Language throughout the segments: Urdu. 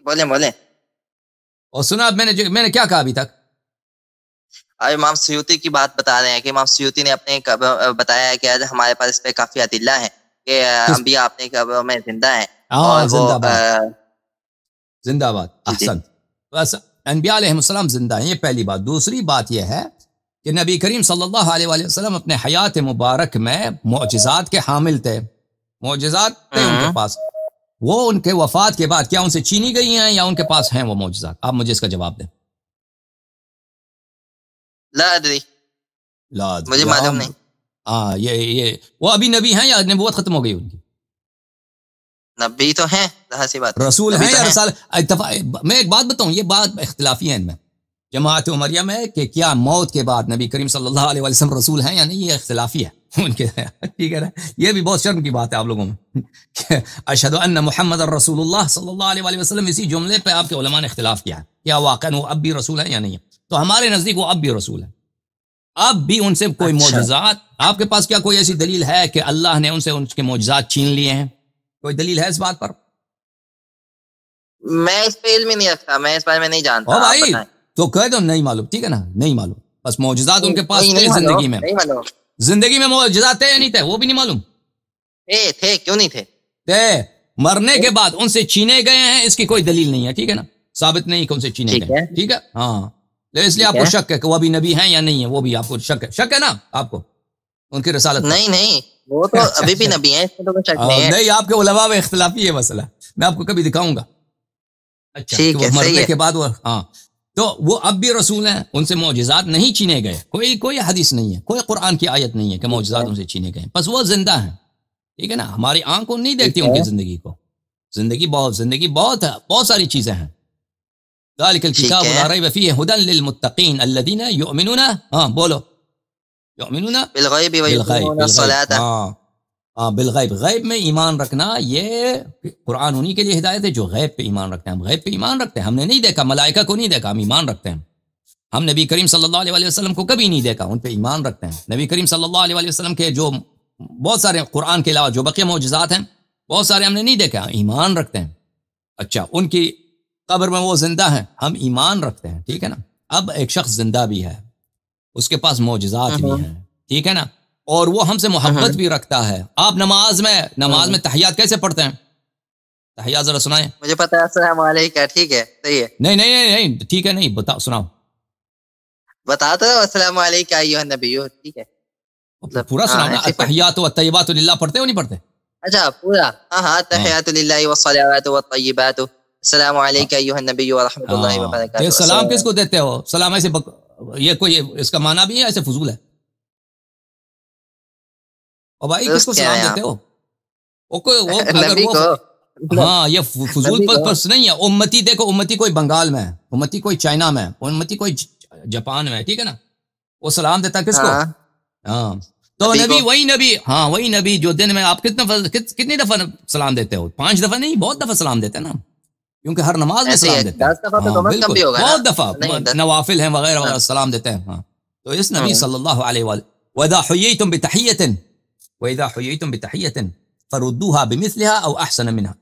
بولیں بولیں. اور سنا میں نے کیا کہا ابھی تک؟ اب امام سیوطی کی بات بتا رہے ہیں کہ امام سیوطی نے اپنے بتایا ہے کہ ہمارے پاس اس پہ کافی ادلہ ہیں کہ انبیاء اپنے قبروں میں زندہ ہیں. اور زندہ باد، زندہ باد، جی احسن. بس انبیاء علیہ السلام زندہ ہیں، یہ پہلی بات. دوسری بات یہ ہے کہ نبی کریم صلی اللہ علیہ وآلہ وسلم اپنے حیات مبارک میں معجزات کے حامل تھے، معجزات تھے ان کے پاس. وہ ان کے وفات کے بعد کیا ان سے چھینی گئی ہیں یا ان کے پاس ہیں وہ معجزات؟ آپ مجھے اس کا جواب دیں. لا ادری، لا مجھے معلوم نہیں. ہاں یہ وہ ابھی نبی ہیں یا نبوت ختم ہو گئی ان کی؟ نبی تو ہیں، ظاہر سی بات. رسول ہیں یا رسال؟ میں ایک بات بتاؤں، یہ بات اختلافی ہے ان میں جماعت عمریہ میں کہ کیا موت کے بعد نبی کریم صلی اللہ علیہ وسلم رسول ہیں یا نہیں، یہ اختلافی ہے ان کے. ٹھیک ہے نا، یہ بھی بہت شرم کی بات ہے آپ لوگوں میں. اشہد ان محمد رسول اللہ صلی اللہ علیہ وآلہ وسلم، اسی جملے پہ آپ کے علماء نے اختلاف کیا ہے کیا واقعا وہ اب بھی رسول ہے یا نہیں ہے. تو ہمارے نزدیک وہ اب بھی رسول ہے. اب بھی ان سے کوئی معجزات، آپ کے پاس کیا کوئی ایسی دلیل ہے کہ اللہ نے ان سے ان کے معجزات چھین لیے ہیں؟ کوئی دلیل ہے اس بات پر؟ میں اس پہ علم ہی نہیں رکھتا، میں اس بارے میں نہیں جانتا. او بھائی تو کہہ دو نہیں معلوم، ٹھیک ہے نا، نہیں معلوم. بس معجزات ان کے پاس تھے زندگی میں، زندگی میں معجزات تھے یا نہیں تھے وہ بھی نہیں معلوم. تھے کیوں نہیں تھے؟ تھے. مرنے کے بعد ان سے چھینے گئے ہیں، اس کی کوئی دلیل نہیں ہے، ٹھیک ہے نا، ثابت نہیں کہ ان سے چھینے گئے. ٹھیک ہے، ہاں. اس لیے آپ کو شک ہے کہ وہ ابھی نبی ہیں یا نہیں ہے، وہ بھی آپ کو شک ہے نا آپ کو ان کی رسالت؟ نہیں وہ تو ابھی بھی نبی ہیں، اس میں تو کوئی شک نہیں ہے. نہیں، آپ کے علماء میں اختلافی ہے مسئلہ، میں آپ کو کبھی دکھاؤں گا. اچھا، ٹھیک ہے، مرنے کے بعد وہ ہاں تو وہ اب بھی رسول ہیں، ان سے معجزات نہیں چھینے گئے. کوئی حدیث نہیں ہے، کوئی قرآن کی آیت نہیں ہے کہ معجزات ان سے چھینے گئے. بس وہ زندہ ہیں، ٹھیک ہے نا. ہماری آنکھ کو نہیں دیکھتی ان کی زندگی کو. زندگی بہت ہے، بہت ساری چیزیں ہیں. ذالک الکتاب لا ریب فیہ ہدی للمتقین الذین یؤمنون بولو یؤمنون بالغیب ویقیمون الصلاۃ. بالغیب، غیب میں ایمان رکھنا. یہ قرآن انہی کے لیے ہدایت ہے جو غیب پہ ایمان رکھتے ہیں. ہم غیب پہ ایمان رکھتے ہیں، ہم نے نہیں دیکھا، ملائکہ کو نہیں دیکھا، ہم ایمان رکھتے ہیں. ہم نبی کریم صلی اللہ علیہ وسلم کو کبھی نہیں دیکھا، ان پہ ایمان رکھتے ہیں. نبی کریم صلی اللہ علیہ وسلم کے جو بہت سارے قرآن کے علاوہ جو بقیہ معجزات ہیں بہت سارے ہم نے نہیں دیکھا، ایمان رکھتے ہیں. اچھا، ان کی قبر میں وہ زندہ ہیں، ہم ایمان رکھتے ہیں، ٹھیک ہے نا. اب ایک شخص زندہ بھی ہے، اس کے پاس معجزات بھی ہیں، ٹھیک ہے نا، اور وہ ہم سے محبت بھی رکھتا ہے. آپ نماز میں تحیات کیسے پڑھتے ہیں؟ تحیات ذرا سنائیں. مجھے پتا ہے، السلام علیکم. ٹھیک ہے، صحیح ہے. نہیں ٹھیک ہے نہیں، بتاؤ، سناؤ. بتا تو السلام علیکم ایھا النبی. ٹھیک ہے، پورا سناؤ نا. التحیات والطیبات للہ پڑھتے ہو نہیں پڑھتے؟ اچھا پورا. ہاں التحیات للہ والصلوات والطیبات السلام علیکم ایھا النبی ورحمۃ اللہ وبرکاتہ. سلام کس کو دیتے ہو؟ سلام ایسے یہ کوئی اس کا معنی بھی ہے ایسے فضول ہے؟ اور بھائی کس کو سلام دیتے ہو؟ ہاں، یہ فضول پس نہیں ہے. امتی دیکھو، امتی کوئی بنگال میں ہے، امتی کوئی چائنا میں ہے، امتی کوئی جاپان میں ہے، ٹھیک ہے نا. وہ سلام دیتا کس کو؟ ہاں تو نبی وہی نبی جو دن میں آپ کتنی دفعہ سلام دیتے ہو؟ 5 دفعہ نہیں، بہت دفعہ سلام دیتے ہیں نا، کیونکہ ہر نماز میں سلام دیتے ہیں. بالکل، بہت دفعہ نوافل ہیں وغیرہ وغیرہ سلام دیتے ہیں. ہاں تو اس نبی صلی اللہ علیہ وآلہ وَإِذَا حُيِّيتُم بِتَحِيَّةٍ فَرُدُّوهَا بِمِثْلِهَا أَوْ أَحْسَنَ مِنْهَا.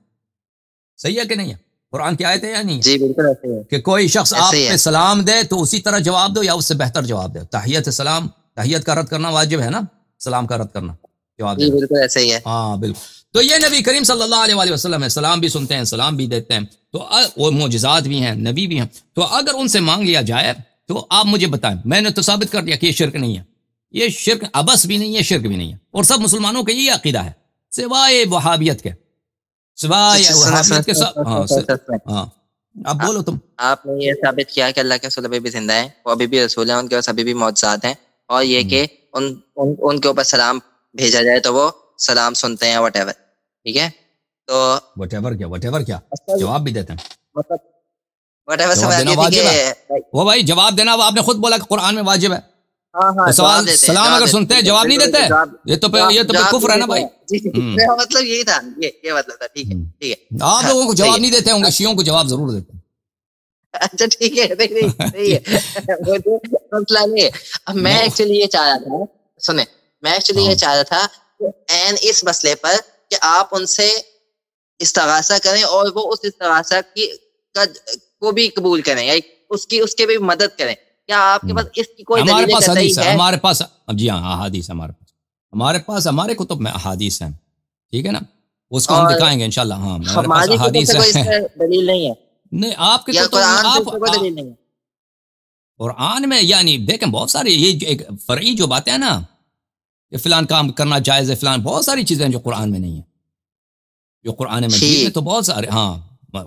صحیح ہے کہ نہیں ہے؟ قرآن کی آیت ہے یا نہیں ہے؟ جی بالکل ایسے ہے کہ کوئی شخص آپ پہ سلام دے تو اسی طرح جواب دو یا اس سے بہتر جواب دے. تحیت کا رد کرنا واجب ہے نا، سلام کا رد کرنا، جواب جی بالکل ایسے ہی ہے. ہاں بالکل. تو یہ نبی کریم صلی اللہ علیہ وسلم ہے، سلام بھی سنتے ہیں، سلام بھی دیتے ہیں. تو وہ معجزات بھی ہیں، نبی بھی ہیں. تو اگر ان سے مانگ لیا جائے تو آپ مجھے بتائیں، میں نے تو ثابت کر دیا کہ یہ شرک نہیں ہے، یہ شرک ابس بھی نہیں ہے، شرک بھی نہیں ہے. اور سب مسلمانوں کا یہ عقیدہ ہے سوائے وہابیت کے، ہاں اب بولو تم. آپ نے یہ ثابت کیا کہ اللہ کے رسول ابھی بھی زندہ ہیں، وہ ابھی بھی رسول ہیں، ان کے پاس ابھی بھی معجزات ہیں، اور یہ کہ ان کے اوپر سلام بھیجا جائے تو وہ سلام سنتے ہیں وٹ ایور. ٹھیک ہے، تو وٹ ایور کیا جواب بھی دیتے ہیں. وٹ ایور وہ بھائی جواب دینا، آپ نے خود بولا کہ قرآن میں واجب ہے. سوال سلام اگر سنتے ہیں جواب نہیں دیتے، یہ تو کفر ہے نا بھائی. مطلب یہی تھا، یہ مطلب تھا. ٹھیک ہے، آپ لوگوں کو جواب نہیں دیتے ہوں گے، شیعوں کو جواب ضرور دیتے ہیں. اچھا ٹھیک ہے، صحیح ہے. مسئلہ نہیں ہے. اب میں ایکچولی یہ چاہ رہا تھا، سنیں، میں ایکچولی یہ چاہ رہا تھا کہ این اس مسئلے پر کہ آپ ان سے استغاثہ کریں اور وہ اس استغاثہ کی کو بھی قبول کریں یا اس کے بھی مدد کریں. کیا آپ کے پاس اس کی کوئی ہمارے دلیل پاس قطعی حدیث ہے، ہے؟ ہمارے پاس جی ہاں احادیث ہمارے پاس ہمارے کتب میں احادیث ہیں، ٹھیک ہے نا، اس کو ہم اور دکھائیں گے انشاءاللہ. ہاں ہمارے پاس ہماری کتب احادیث سے کوئی اس ہے. میں دلیل نہیں ہے نہیں آپ کے یا کتب قرآن سے آپ اس میں کوئی دلیل نہیں ہے؟ قرآن میں یعنی دیکھیں بہت ساری یہ ایک فرعی جو باتیں ہیں نا کہ فلان کام کرنا جائز ہے، فلان بہت ساری چیزیں جو قرآن میں نہیں ہیں، جو قرآن مجید میں ٹھیک، تو بہت سارے، ہاں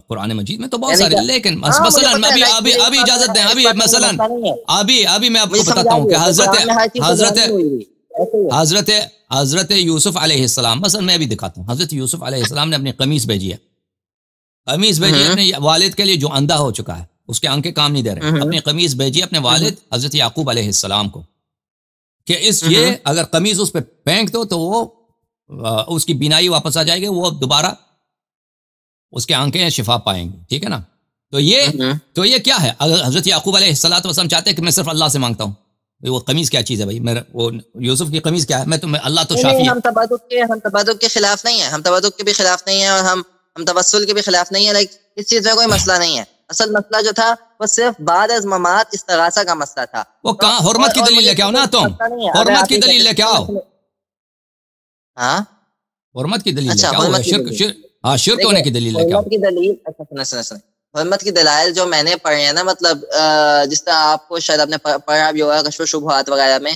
قرآن مجید میں تو بہت یعنی سارے، کیا؟ لیکن ہاں مجھے مثلا پتہ ہے، لائک مجھے ابھی اجازت دیں، اس ابھی بات کا مجھے مثلا مسئلہ نہیں ہے، ابھی میں آپ مجھے کو سمجھ بتاتا آ ہوں رہی کہ ہے کہ قرآن میں ہر چیز تو بیان نہیں ہوئی ایسے ہی ہے. حضرت یوسف علیہ السلام، مثلا میں بھی دکھاتا ہوں، حضرت یوسف علیہ السلام نے اپنی قمیص بھیجی ہے، اپنے والد کے لیے جو اندھا ہو چکا ہے، اس کے آنکھیں کام نہیں دے رہے، اپنی قمیص بھیجی اپنے والد حضرت یعقوب علیہ السلام کو کہ یہ اگر قمیص اس پہ پھینک دو تو وہ اس کی بینائی واپس آ جائے گی، وہ دوبارہ اس کے آنکھیں شفا پائیں گی، ٹھیک ہے نا. تو یہ کیا ہے؟ اگر حضرت یعقوب علیہ السلام چاہتے ہیں کہ میں صرف اللہ سے مانگتا ہوں، وہ قمیص کیا چیز ہے بھائی؟ وہ یوسف کی قمیص کیا ہے؟ میں تو اللہ تو شافی ہے. ہم تبادل کے خلاف نہیں ہیں، ہم تبادل کے بھی خلاف نہیں ہیں، اور ہم توسل کے بھی خلاف نہیں ہیں. لائک اس چیز میں کوئی مسئلہ نہیں ہے. اصل مسئلہ جو تھا وہ صرف بعد از ممات استغاثہ کا مسئلہ تھا. وہ کہاں حرمت کی دلیل لے کے آؤ نا تم، حرمت کی دلیل لے کے آؤ. ہاں حرمت کی دلیل لے اچھا، کے آؤ، شرک ہونے کی دلیل لے کے آؤ. حرمت کی دلیل، اچھا سنیں حرمت کی دلائل جو میں نے پڑھی ہیں نا، مطلب جس طرح آپ کو شاید آپ نے پڑھا بھی ہوگا کشف شبہات وغیرہ میں،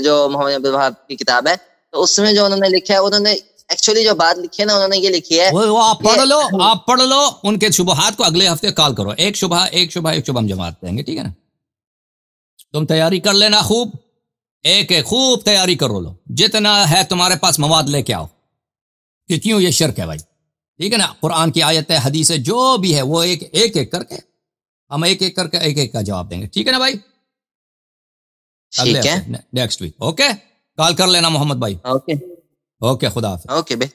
جو محمد عبد الوہاب کی کتاب ہے، تو اس میں جو انہوں نے لکھا ہے، انہوں نے ایکچولی جو بات لکھی ہے نا، انہوں نے یہ لکھی ہے وہ آپ پڑھ لو ان کے شبہات کو اگلے ہفتے کال کرو، ایک شبہ ہم جماعت دیں گے، ٹھیک ہے نا. تم تیاری کر لینا خوب، ایک خوب تیاری کرو، لو جتنا ہے تمہارے پاس مواد لے کے آؤ کہ کیوں یہ شرک ہے بھائی، ٹھیک ہے نا. قرآن کی آیت ہے، حدیث ہے، جو بھی ہے وہ ایک کر کے ہم ایک کا جواب دیں گے، ٹھیک ہے نا بھائی. اگلے ہفتے نیکسٹ ویک، اوکے. کال کر لینا محمد بھائی. اوکے اوکے، خدا حافظ. اوکے بھائی.